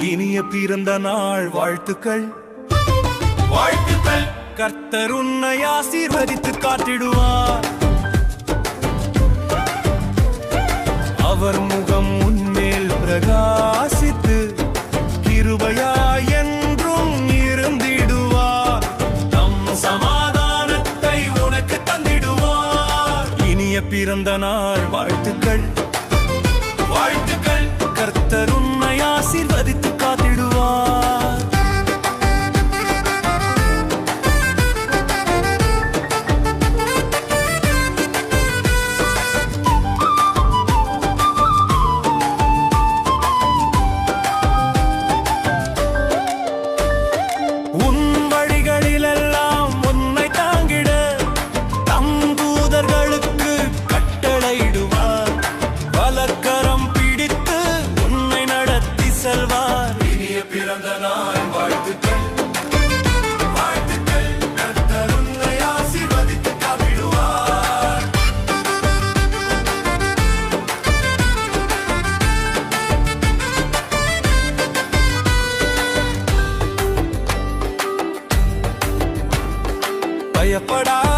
இனிய பிறந்த நாள் வாழ்த்துக்கள். வாழ்த்துக்கள். கர்த்தர் உன்னை ஆசீர்வதித்து காட்டிடுவார். அவர் முகம் உன்மேல் பிரகாசித்து கிருபையாய் என்றும் இருந்திடுவார். தம் சமாதானத்தை உனக்கு தந்திடுவார். இனிய பிறந்த நாள் வாழ்த்துக்கள். வாழ்த்துக்கள். கர்த்தர் உன்னை ஆசீர்வதித்து காத்திடுவார். உன் வழிகளிலெல்லாம் உன்னை தாங்கிட தம் தூதர்களுக்கு கட்டளையிடுவார். வலக்கரம் பிடித்து உன்னை நடத்தி செல்வார். இனிய பிறந்த நாள் வாழ்த்துக்கள். வாழ்த்துக்கள். கர்த்தர் உன்னை ஆசீர்வதித்து காத்திடுவார். பயப்படா